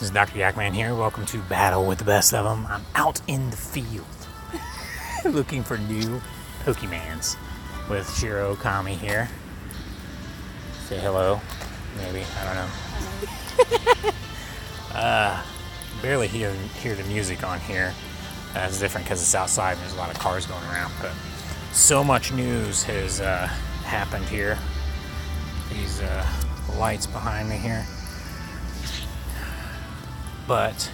This is Dr. Yakman here. Welcome to Battle with the Best of Them. I'm out in the field looking for new PokéMons with Shiro Kami here. Say hello, maybe. I don't know. Barely hear the music on here. It's different because it's outside and there's a lot of cars going around. But so much news has happened here. These lights behind me here. But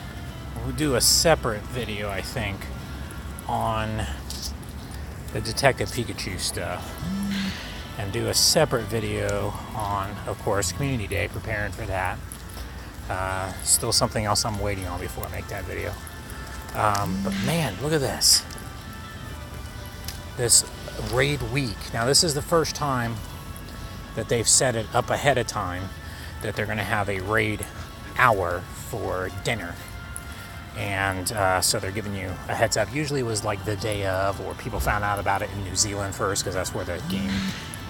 we'll do a separate video, I think, on the Detective Pikachu stuff. And do a separate video on, of course, Community Day, preparing for that. Still something else I'm waiting on before I make that video. But man, look at this. This raid week. Now this is the first time that they've set it up ahead of time that they're going to have a raid hour for dinner. And so they're giving you a heads up. Usually it was like the day of, or people found out about it in New Zealand first, because that's where the game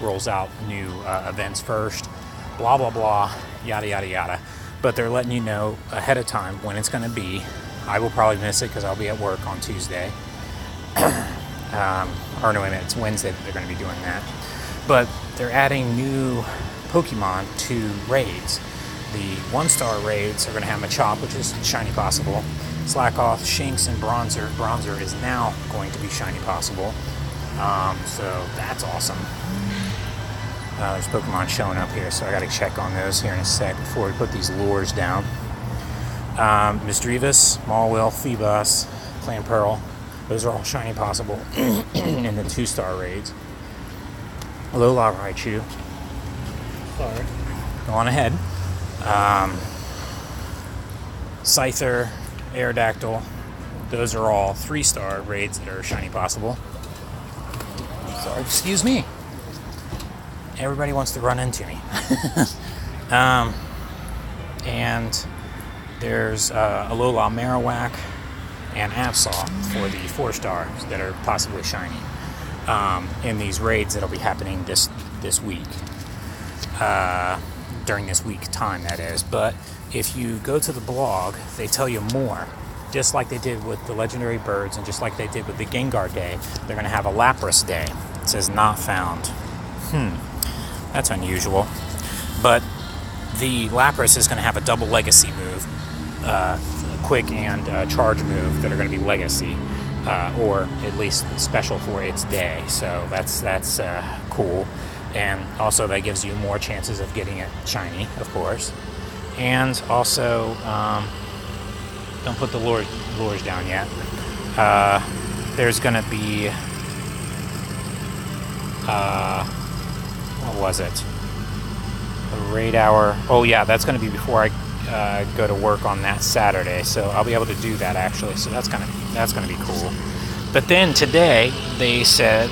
rolls out new events first. Blah, blah, blah, yada, yada, yada. But they're letting you know ahead of time when it's going to be. I will probably miss it because I'll be at work on Tuesday. Or no, wait a minute, it's Wednesday that they're going to be doing that. But they're adding new Pokemon to raids. The 1-star raids are going to have Machop, which is Shiny Possible. Slackoth, Shinx, and Bronzer. Bronzer is now going to be Shiny Possible. So that's awesome. There's Pokemon showing up here, so I got to check on those here in a sec before we put these lures down. Misdreavus, Mawile, Feebas, Clamperl. Those are all Shiny Possible in the 2-star raids. Alola Raichu. Sorry. Go on ahead. Scyther, Aerodactyl, those are all 3-star raids that are Shiny Possible. Sorry, excuse me. Everybody wants to run into me. And there's Alola Marowak and Absol for the 4-stars that are possibly shiny in these raids that'll be happening this week. During this week time, that is. But if you go to the blog, they tell you more. Just like they did with the legendary birds and just like they did with the Gengar Day, they're going to have a Lapras Day. It says not found. That's unusual. But the Lapras is going to have a double legacy move, quick and charge move that are going to be legacy, or at least special for its day. So that's cool. And also that gives you more chances of getting it shiny, of course. And also, don't put the lures down yet. There's going to be, what was it? A raid hour. Oh yeah, that's going to be before I go to work on that Saturday. So I'll be able to do that actually. So that's going to be cool. But then today they said,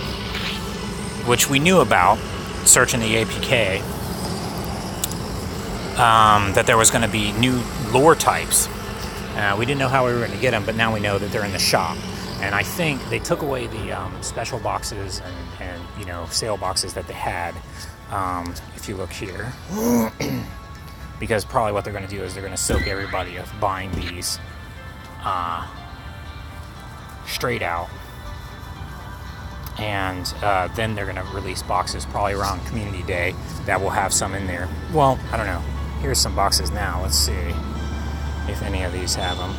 which we knew about, searching the APK, that there was going to be new lure types. We didn't know how we were going to get them, but now we know that they're in the shop. And I think they took away the special boxes and sale boxes that they had. If you look here, because probably what they're going to do is they're going to soak everybody of buying these straight out. And then they're going to release boxes probably around Community Day that will have some in there. Well, I don't know. Here's some boxes now. Let's see if any of these have them.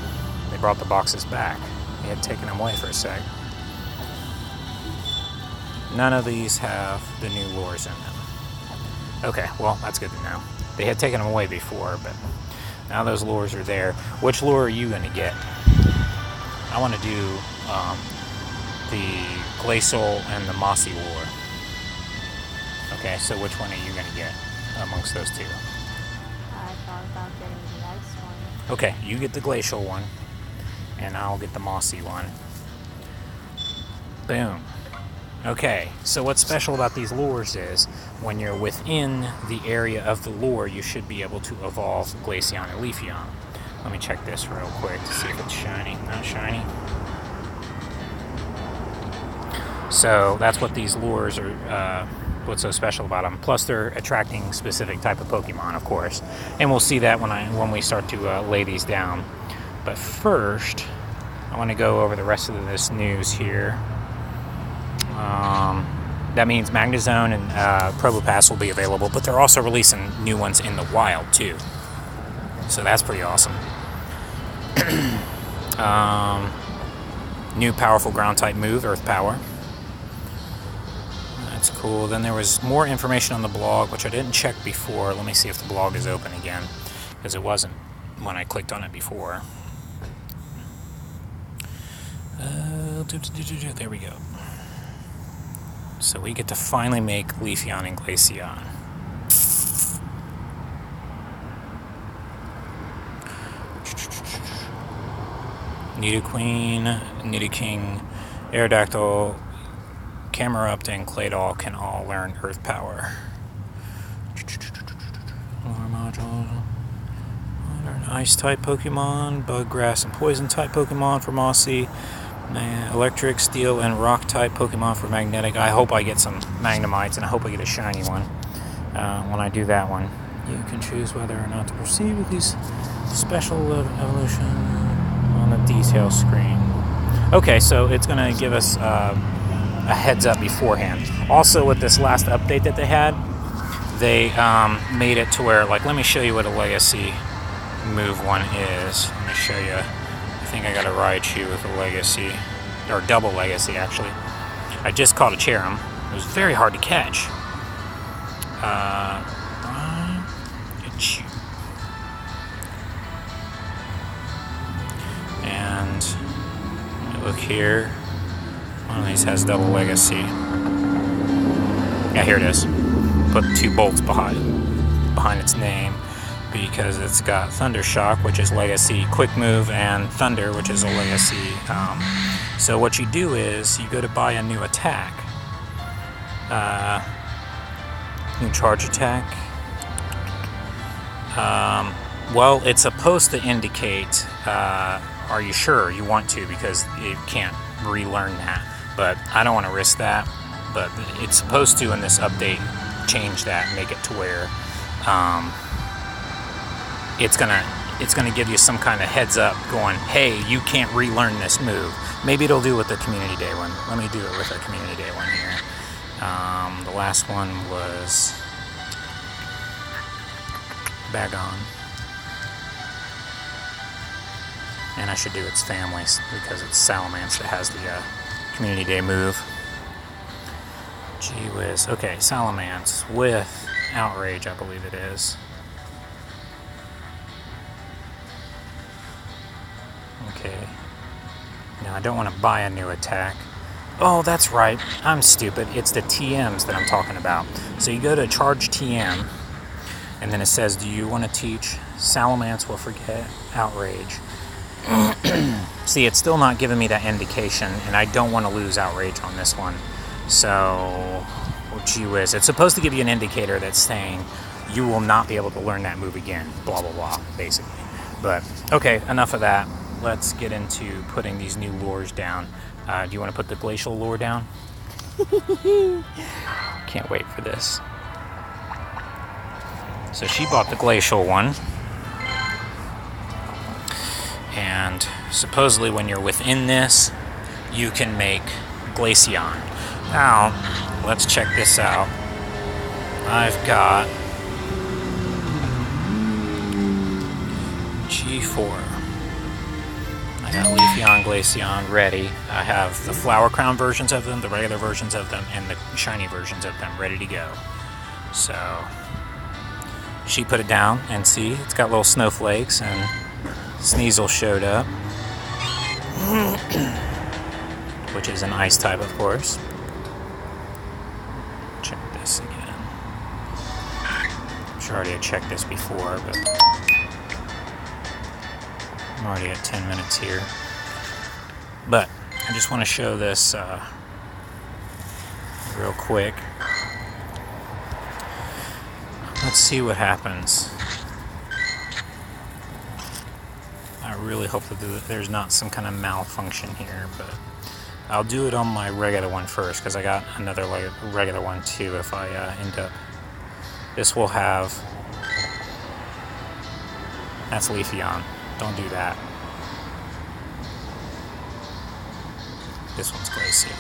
They brought the boxes back. They had taken them away for a sec. None of these have the new lures in them. Okay, well, that's good to know. They had taken them away before, but now those lures are there. Which lure are you going to get? I want to do the Glacial and the Mossy lure. Okay, so which one are you going to get amongst those two? I thought about getting the ice one. Okay, you get the Glacial one, and I'll get the Mossy one. Boom. Okay, so what's special about these lures is when you're within the area of the lure, you should be able to evolve Glaceon and Leafeon. Let me check this real quick to see if it's shiny. Not shiny. So that's what these lures are what's so special about them. Plus, they're attracting specific type of Pokemon, of course, and we'll see that when we start to lay these down. But first, I want to go over the rest of this news here. That means Magnezone and Probopass will be available, but they're also releasing new ones in the wild too. So that's pretty awesome. New powerful ground type move, Earth Power. That's cool. Then there was more information on the blog, which I didn't check before. Let me see if the blog is open again, because it wasn't when I clicked on it before. There we go. So we get to finally make Leafeon and Glaceon. Nidoqueen, Nidoking, Aerodactyl, Camerupt, and Claydol can all learn Earth Power. Lure module. Learn Ice-type Pokemon, Bug, Grass, and Poison-type Pokemon for Mossy. Electric, Steel, and Rock-type Pokemon for Magnetic. I hope I get some Magnemites, and I hope I get a shiny one when I do that one. You can choose whether or not to proceed with these special evolution on the detail screen. Okay, so it's going to give us a heads up beforehand. Also, with this last update that they had, they made it to where, like, let me show you what a Legacy move one is. Let me show you. I think I got a Raichu with a Legacy, or double Legacy actually. I just caught a Cherim. It was very hard to catch. And look here. One of these has double Legacy. Yeah, here it is. Put 2 bolts behind its name, because it's got Thunder Shock, which is Legacy Quick Move, and Thunder, which is a Legacy. So what you do is you go to buy a new attack, new charge attack. Well, it's supposed to indicate, are you sure you want to, because you can't relearn that. But I don't want to risk that. But it's supposed to, in this update, change that, make it to where it's gonna give you some kind of heads up going, hey, you can't relearn this move. Maybe it'll do with the Community Day one. Let me do it with a Community Day one here. The last one was Bagon. And I should do its families, because it's Salamence that has the Community Day move. Gee whiz. Okay, Salamence with Outrage, I believe it is. Okay. Now I don't want to buy a new attack. Oh, that's right. I'm stupid. It's the TMs that I'm talking about. So you go to Charge TM, and then it says, do you want to teach Salamence will forget Outrage? See, it's still not giving me that indication, and I don't want to lose Outrage on this one. So, well, gee whiz. It's supposed to give you an indicator that's saying you will not be able to learn that move again. Blah, blah, blah, basically. But, okay, enough of that. Let's get into putting these new lures down. Do you want to put the Glacial lure down? Can't wait for this. So she bought the Glacial one. And supposedly when you're within this, you can make Glaceon. Now, let's check this out. I've got G4. I got Leafeon, Glaceon ready. I have the Flower Crown versions of them, the regular versions of them, and the shiny versions of them ready to go. So, she put it down, and see, it's got little snowflakes, and Sneasel showed up. Which is an ice type, of course. Check this again. I'm sure I already had checked this before, but I'm already at 10 minutes here. But I just want to show this real quick. Let's see what happens. I really hope that there's not some kind of malfunction here, but I'll do it on my regular one first, because I got another regular one too if I end up... This will have... That's Leafeon. Don't do that. This one's Glaceon.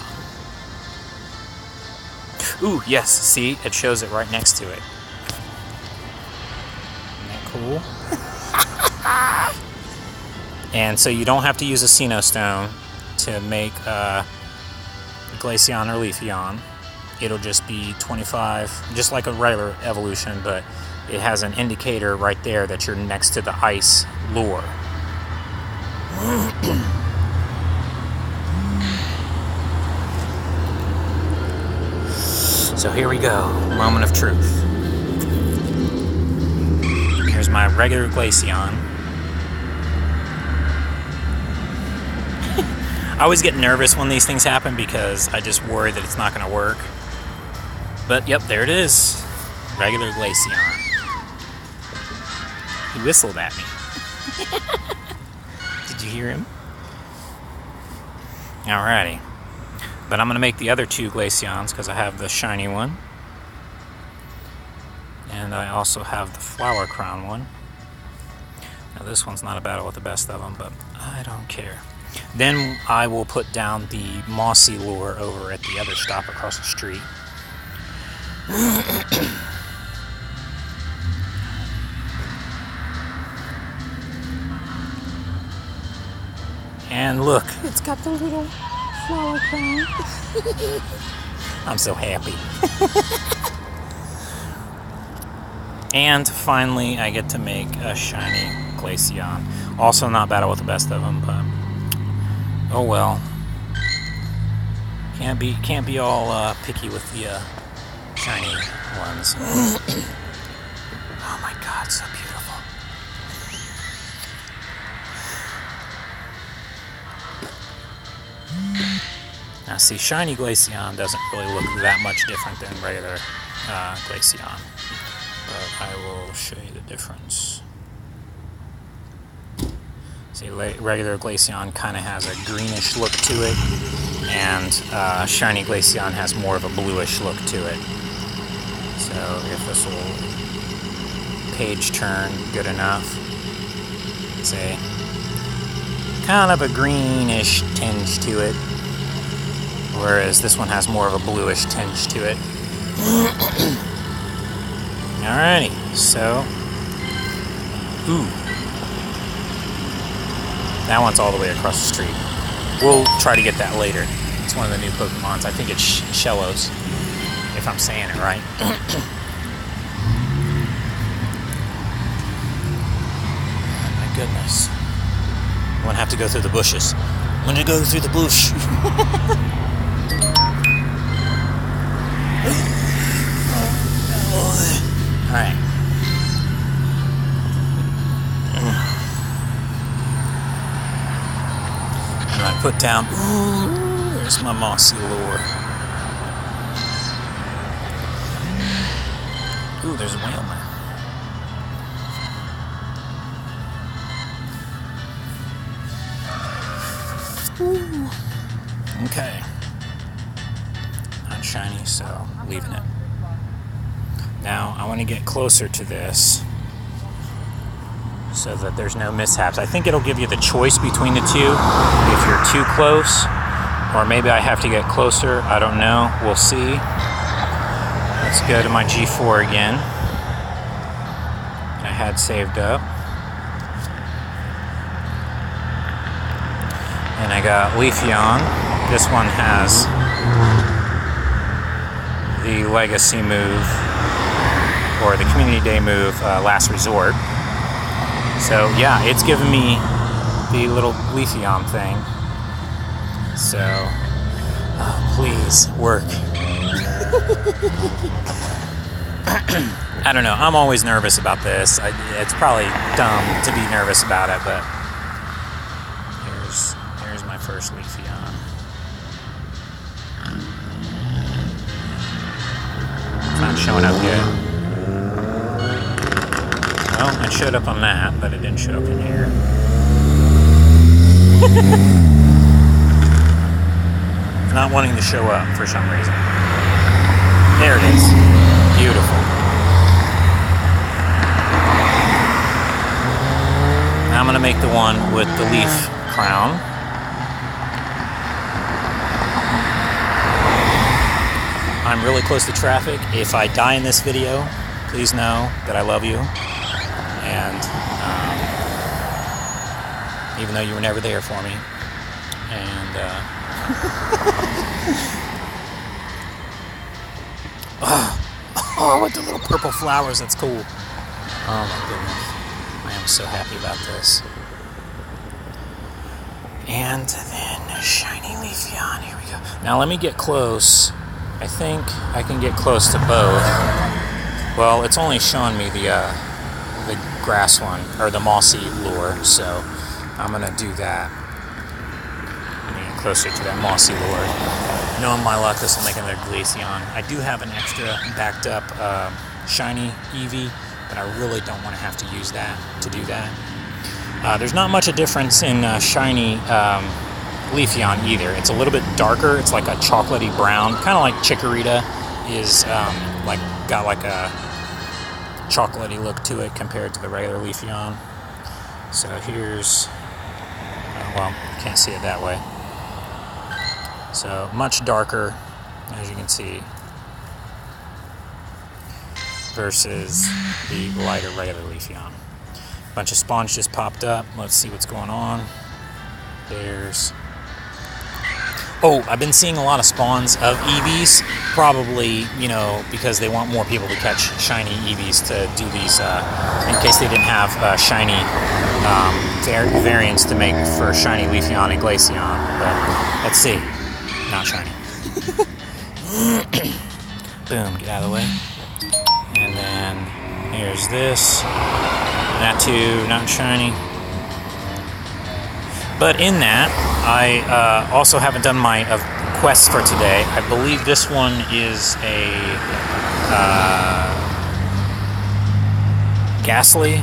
Ooh, yes, see? It shows it right next to it. Isn't that cool? And so you don't have to use a Sinnoh Stone to make Glaceon or Leafeon. It'll just be 25, just like a regular evolution, but it has an indicator right there that you're next to the ice lure. So here we go, moment of truth. Here's my regular Glaceon. I always get nervous when these things happen because I just worry that it's not going to work. But yep, there it is. Regular Glaceon. He whistled at me. Did you hear him? Alrighty. But I'm going to make the other two Glaceons because I have the shiny one. And I also have the flower crown one. Now this one's not a battle with the best of them, but I don't care. Then I will put down the mossy lure over at the other stop across the street. And look, it's got the little flower crown. I'm so happy. And finally, I get to make a shiny Glaceon. Also not battle with the best of them, but oh well. Can't be all picky with the shiny ones. Oh my God, so beautiful. Now see, shiny Glaceon doesn't really look that much different than regular Glaceon. But I will show you the difference. See, regular Glaceon kind of has a greenish look to it, and shiny Glaceon has more of a bluish look to it. So if this will page turn good enough, see, kind of a greenish tinge to it, whereas this one has more of a bluish tinge to it. Alrighty, so, ooh, that one's all the way across the street. We'll try to get that later. It's one of the new Pokemons. I think it's Shellos, if I'm saying it right. My goodness. I'm gonna have to go through the bushes. I'm gonna go through the bush. Alright. And I put down, ooh, there's my mossy lure. Ooh, there's a whaleman. Ooh. Okay. Not shiny, so leaving it. Now, I want to get closer to this so that there's no mishaps. I think it'll give you the choice between the two if you're too close, or maybe I have to get closer. I don't know. We'll see. Let's go to my G4 again. I had saved up. And I got Leafeon. This one has the Legacy move, or the Community Day move, Last Resort. So yeah, it's giving me the little Leafeon thing. So, oh, please, work. I don't know, I'm always nervous about this. It's probably dumb to be nervous about it, but here's my first Leafeon. It's not showing up yet. Well, it showed up on that, but it didn't show up in here. not wanting to show up for some reason. There it is. Beautiful. Now I'm going to make the one with the leaf crown. I'm really close to traffic. If I die in this video, please know that I love you. And even though you were never there for me. And oh, with the little purple flowers, that's cool. Oh my goodness. I am so happy about this. And then shiny Leafeon, here we go. Now let me get close. I think I can get close to both. Well, it's only showing me the grass one, or the mossy lure, so I'm gonna do that. Get closer to that mossy lure. Knowing my luck, this will make another Glaceon. I do have an extra backed up shiny Eevee, but I really don't want to have to use that to do that. There's not much a difference in shiny Leafeon either. It's a little bit darker. It's like a chocolatey brown, kind of like Chikorita is got like a chocolatey look to it compared to the regular Leafeon. So here's, well, you can't see it that way. So much darker, as you can see, versus the lighter regular Leafeon. A bunch of spawns just popped up. Let's see what's going on. There's... Oh, I've been seeing a lot of spawns of Eevees, probably, you know, because they want more people to catch shiny Eevees to do these, in case they didn't have shiny variants to make for shiny Leafeon and Glaceon. But let's see. Not shiny. Boom, get out of the way. And then here's this. That too, not shiny. But in that, I also haven't done my quest for today. I believe this one is a Ghastly.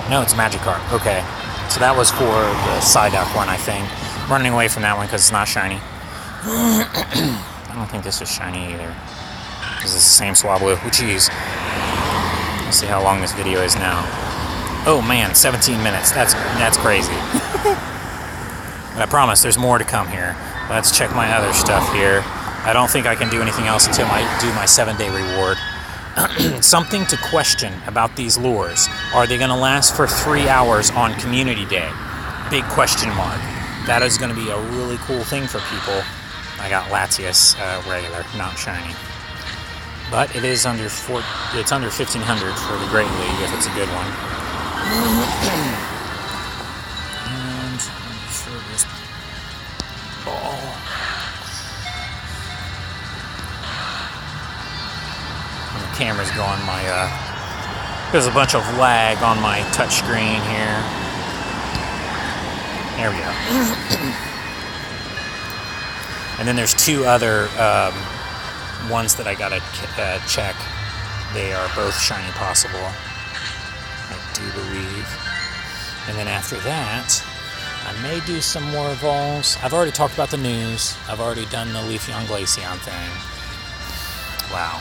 No, it's a Magikarp. Okay. So that was for the Psyduck one, I think. I'm running away from that one because it's not shiny. I don't think this is shiny either. This is the same Swablu. Oh, jeez. Let's see how long this video is now. Oh man, 17 minutes. That's crazy. But I promise there's more to come here. Let's check my other stuff here. I don't think I can do anything else until I do my 7-day reward. Something to question about these lures. Are they going to last for 3 hours on Community Day? Big question mark. That is going to be a really cool thing for people. I got Latias regular, not shiny. But it is under it's under 1,500 for the Great League if it's a good one. And throw this ball. And the camera's going. There's a bunch of lag on my touch screen here. There we go. And then there's two other ones that I gotta check. They are both shiny possible, I do believe. And then after that, I may do some more evolves. I've already talked about the news. I've already done the Leafeon Glaceon thing. Wow,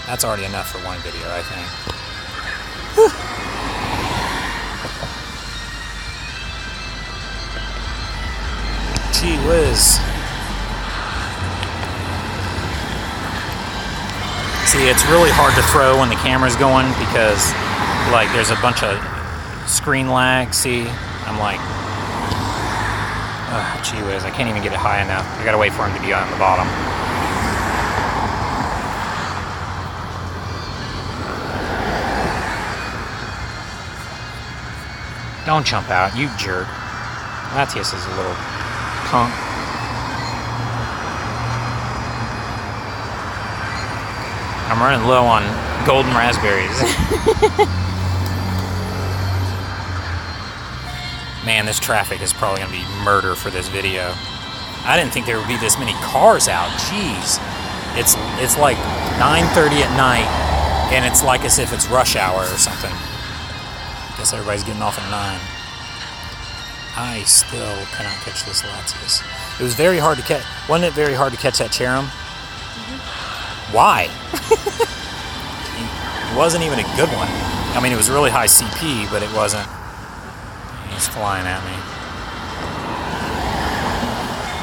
that's already enough for one video, I think. Whew. Gee whiz. See, it's really hard to throw when the camera's going because, like, there's a bunch of screen lag. See, I'm like, gee whiz, I can't even get it high enough. I gotta wait for him to be on the bottom. Don't jump out, you jerk. Latias is a little punk. I'm running low on golden raspberries. Man, this traffic is probably going to be murder for this video. I didn't think there would be this many cars out. Jeez. It's like 9:30 at night, and it's like as if it's rush hour or something. Guess everybody's getting off at 9. I still cannot catch this Latias. It was very hard to catch. Wasn't it very hard to catch that Cherim? Mm-hmm. Why? It wasn't even a good one. I mean, it was really high CP, but it wasn't. He's flying at me.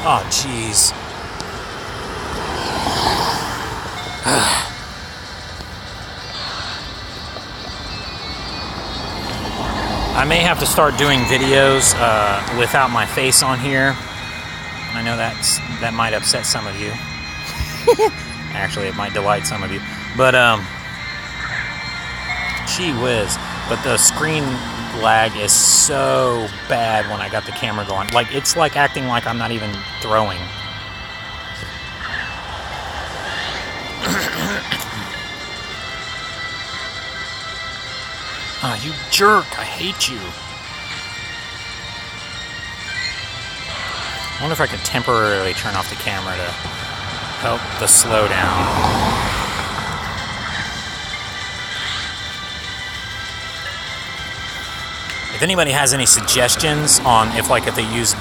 Oh, jeez. I may have to start doing videos without my face on here. I know that might upset some of you. Actually, it might delight some of you. But, gee whiz. But the screen lag is so bad when I got the camera going. Like, it's like acting like I'm not even throwing. Ah, you jerk! I hate you. I wonder if I could temporarily turn off the camera to help the slowdown. If anybody has any suggestions on if they use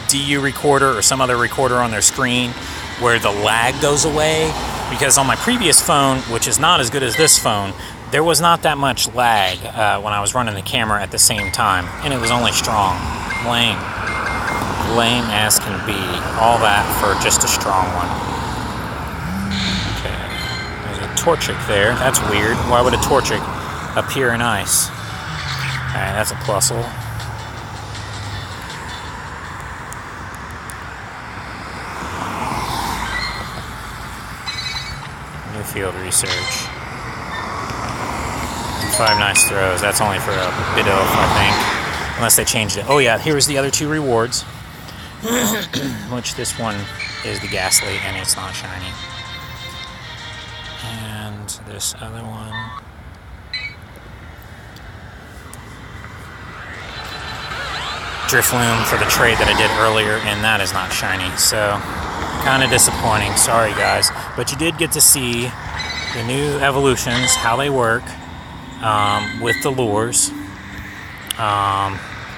DU recorder or some other recorder on their screen where the lag goes away, because on my previous phone, which is not as good as this phone, there was not that much lag when I was running the camera at the same time, and it was only strong. Lame. Lame as can be. All that for just a strong one. Okay. There's a Torchic there. That's weird. Why would a Torchic appear in ice? Alright, that's a Plusle. New field research. 5 nice throws. That's only for a bit of, I think. Unless they changed it. Oh yeah, here's the other 2 rewards. Which this one is the Ghastly, and it's not shiny. And this other one. Drifloon for the trade that I did earlier, and that is not shiny. So, kind of disappointing. Sorry guys. But you did get to see the new evolutions, how they work. With the lures.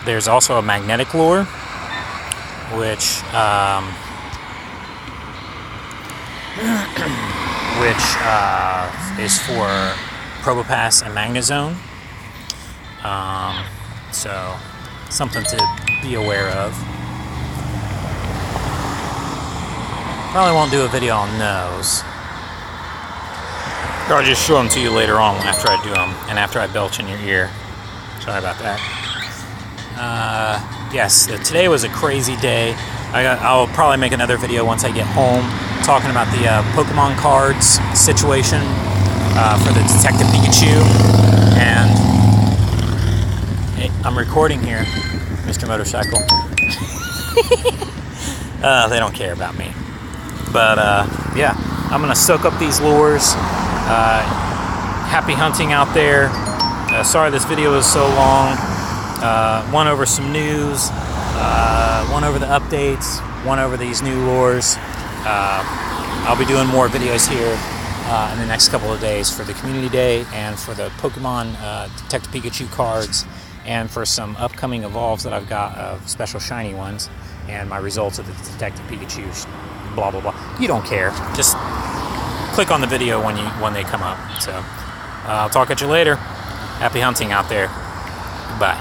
There's also a magnetic lure, which is for Probopass and Magnezone. So something to be aware of. Probably won't do a video on those. I'll just show them to you later on after I do them, and after I belch in your ear. Sorry about that. Yes, today was a crazy day. I'll probably make another video once I get home, talking about the Pokemon cards situation for the Detective Pikachu. And hey, I'm recording here, Mr. Motorcycle. They don't care about me. But yeah, I'm gonna soak up these lures. Happy hunting out there. Sorry this video was so long. One over some news, one over the updates, one over these new lures. I'll be doing more videos here in the next couple of days for the Community Day and for the Pokemon Detective Pikachu cards, and for some upcoming evolves that I've got of special shiny ones, and my results of the Detective Pikachu, blah blah blah. You don't care. Just click on the video when they come up. So I'll talk at you later. Happy hunting out there. Bye.